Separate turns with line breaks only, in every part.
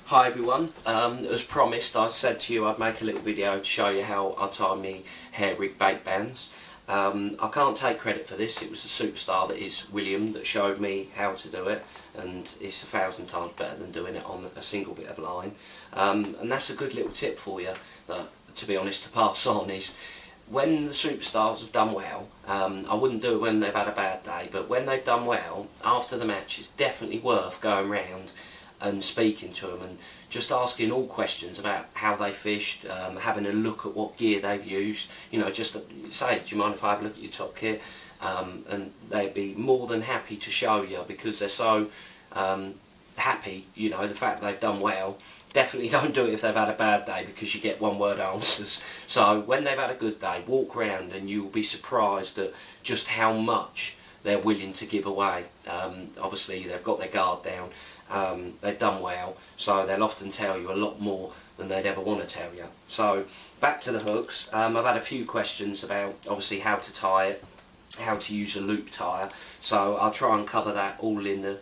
Hi everyone, as promised I said to you I'd make a little video to show you how I tie my hair rig bait bands. I can't take credit for this, it was the superstar that is William that showed me how to do it, and it's 1,000 times better than doing it on a single bit of line. And that's a good little tip for you, to be honest, to pass on, is when the superstars have done well, I wouldn't do it when they've had a bad day, but when they've done well, after the match it's definitely worth going round and speaking to them and just asking all questions about how they fished, having a look at what gear they've used, you know, just say, do you mind if I have a look at your top kit? And they'd be more than happy to show you, because they're so happy, you know, the fact they've done well. Definitely don't do it if they've had a bad day, because you get one word answers. So when they've had a good day, walk around and you'll be surprised at just how much they're willing to give away. Obviously they've got their guard down, they've done well, so they'll often tell you a lot more than they'd ever want to tell you. So back to the hooks. I've had a few questions about obviously how to tie it, how to use a loop tire, so I'll try and cover that all in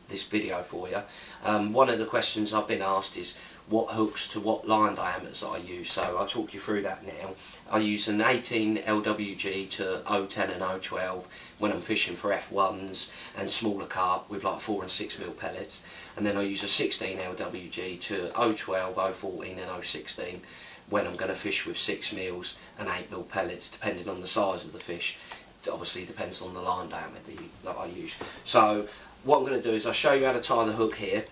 this video for you. One of the questions I've been asked is what hooks to what line diameters I use, so I'll talk you through that now. I use an 18 LWG to 010 and 012 when I'm fishing for F1s and smaller carp with like 4 and 6 mil pellets, and then I use a 16 LWG to 012, 014 and 016 when I'm going to fish with 6 mils and 8 mil pellets, depending on the size of the fish. It obviously depends on the line diameter that I use. So what I'm going to do is I'll show you how to tie the hook here,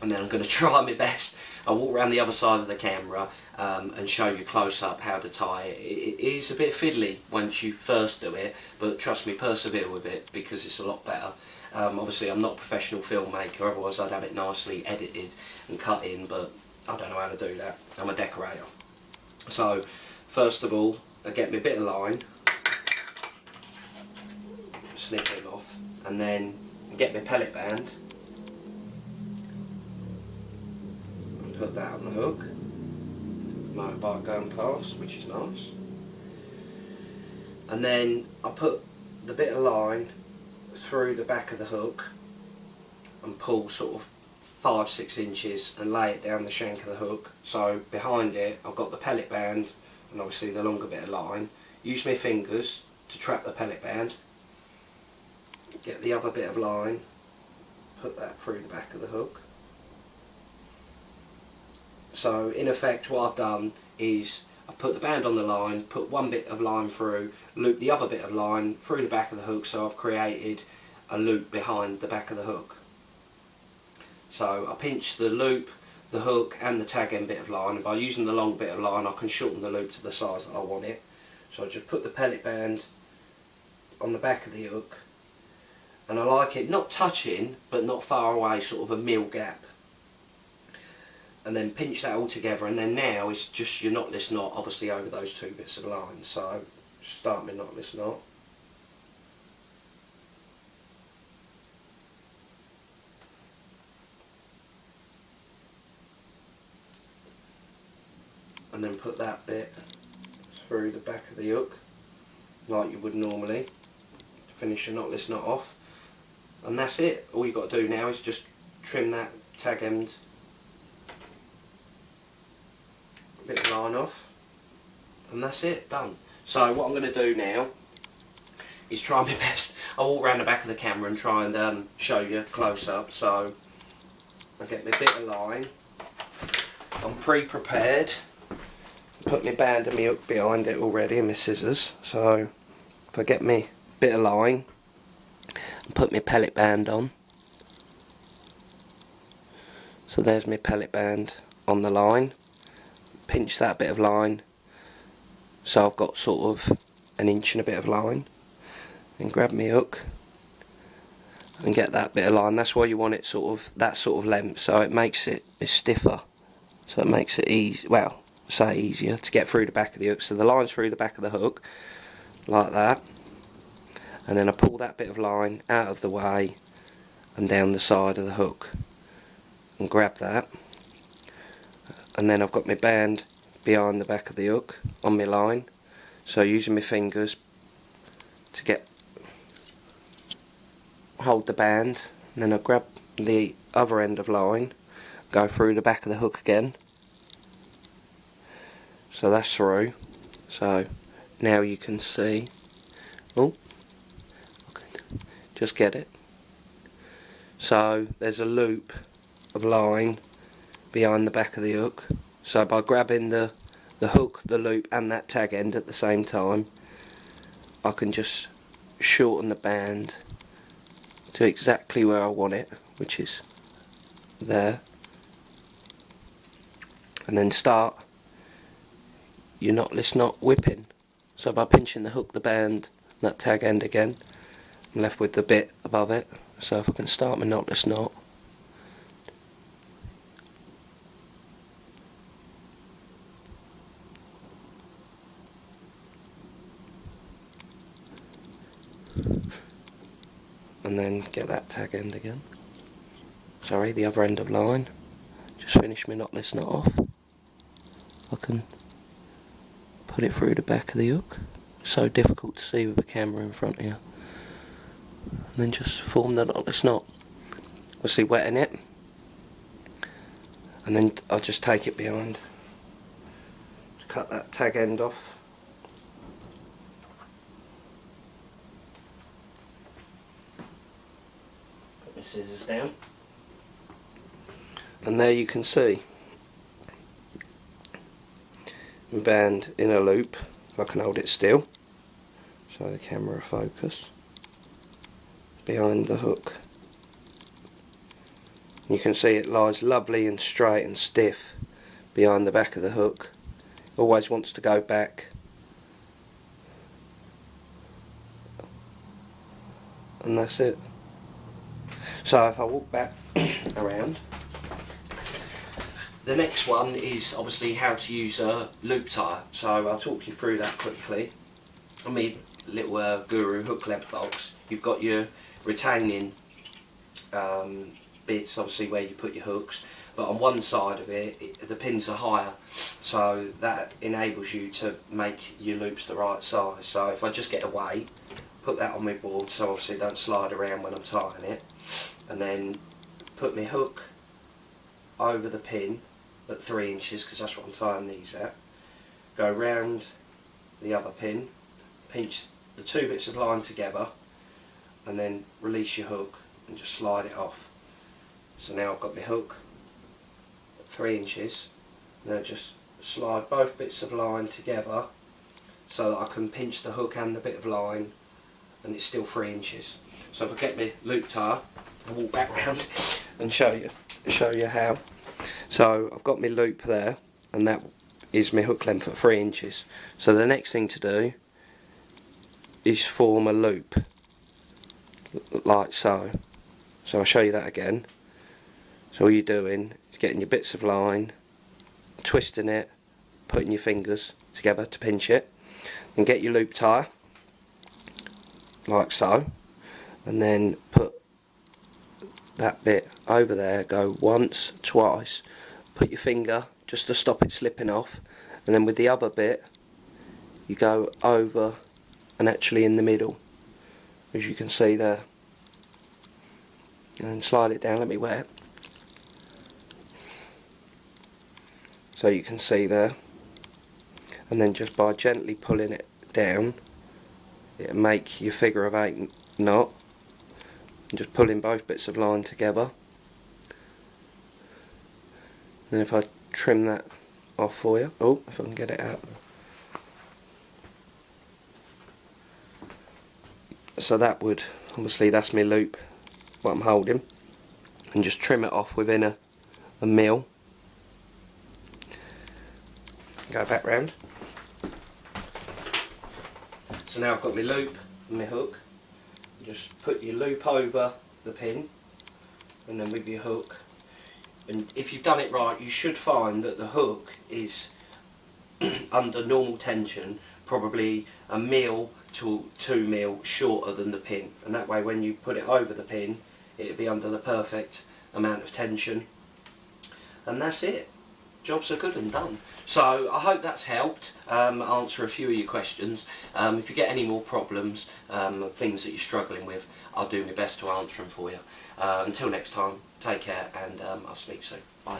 and then I'm going to try my best. I'll walk around the other side of the camera and show you close up how to tie it. It is a bit fiddly once you first do it, but trust me, persevere with it because it's a lot better. Obviously I'm not a professional filmmaker, otherwise I'd have it nicely edited and cut in, but I don't know how to do that. I'm a decorator. So first of all, I get my bit of line, snip it off, and then get my pellet band, put that on the hook. Motorbike going past, which is nice. And then I put the bit of line through the back of the hook and pull sort of 5-6 inches and lay it down the shank of the hook. So behind it I've got the pellet band and obviously the longer bit of line. Use my fingers to trap the pellet band. Get the other bit of line, put that through the back of the hook. So in effect what I've done is I've put the band on the line, put one bit of line through, loop the other bit of line through the back of the hook, so I've created a loop behind the back of the hook. So I pinch the loop, the hook and the tag end bit of line, and by using the long bit of line I can shorten the loop to the size that I want it. So I just put the pellet band on the back of the hook, and I like it not touching but not far away, sort of a mil gap. And then pinch that all together, and then now it's just your knotless knot obviously over those two bits of line. So start my knotless knot. And then put that bit through the back of the hook like you would normally to finish your knotless knot off. And that's it. All you've got to do now is just trim that tag end bit of line off, and that's it, done. So what I'm going to do now is try my best. I'll walk around the back of the camera and try and show you close up. So I get my bit of line, I'm pre-prepared, put my band and my hook behind it already and my scissors. So if I get my bit of line and put my pellet band on, so there's my pellet band on the line. Pinch that bit of line, so I've got sort of an inch and a bit of line, and grab my hook and get that bit of line. That's why you want it sort of that sort of length, so it makes it stiffer, so it makes it easy, well, say easier to get through the back of the hook. So the line's through the back of the hook like that, and then I pull that bit of line out of the way and down the side of the hook and grab that. And then I've got my band behind the back of the hook on my line, so using my fingers to hold the band, and then I grab the other end of line go through the back of the hook again. So that's through. So now you can see, oh, okay, just get it. So there's a loop of line behind the back of the hook. So by grabbing the hook, the loop and that tag end at the same time, I can just shorten the band to exactly where I want it, which is there, and then start your knotless knot whipping. So by pinching the hook, the band, that tag end again, I'm left with the bit above it. So if I can start my knotless knot, and then get that tag end again, sorry, the other end of line, just finish my knotless knot off. I can put it through the back of the hook, so difficult to see with the camera in front of you, and then just form the knotless knot, obviously wetting it, and then I'll just take it behind, cut that tag end off. Put my scissors down, and there you can see my band in a loop. If I can hold it still, so the camera focus, behind the hook. You can see it lies lovely and straight and stiff behind the back of the hook. Always wants to go back, and that's it. So if I walk back around, the next one is obviously how to use a loop tie. So I'll talk you through that quickly. On my little Guru hook length box, you've got your retaining bits, obviously where you put your hooks, but on one side of it, the pins are higher, so that enables you to make your loops the right size. So if I just get a weight, put that on my board so obviously it don't slide around when I'm tying it, and then put my hook over the pin at 3 inches, because that's what I'm tying these at, go round the other pin, pinch the two bits of line together, and then release your hook and just slide it off. So now I've got my hook at 3 inches, and then just slide both bits of line together so that I can pinch the hook and the bit of line, and it's still 3 inches. So if I get my loop tie, I'll walk back round and show you how. So I've got my loop there, and that is my hook length at 3 inches. So the next thing to do is form a loop like so. So I'll show you that again. So all you're doing is getting your bits of line, twisting it, putting your fingers together to pinch it, and get your loop tie like so, and then put that bit over there, go once, twice, put your finger just to stop it slipping off, and then with the other bit you go over and actually in the middle, as you can see there, and then slide it down. Let me wet it. So you can see there, and then just by gently pulling it down, it'll make your figure of 8 knot, and just pulling both bits of line together. Then if I trim that off for you, oh, if I can get it out. So that would, obviously that's my loop, what I'm holding, and just trim it off within a mil. Go back round. So now I've got my loop and my hook. Just put your loop over the pin, and then with your hook, and if you've done it right, you should find that the hook is under normal tension probably a mil to 2 mil shorter than the pin, and that way when you put it over the pin it'll be under the perfect amount of tension, and that's it. jobs are good and done. So I hope that's helped answer a few of your questions. If you get any more problems, things that you're struggling with, I'll do my best to answer them for you. Until next time, take care, and I'll speak soon. Bye.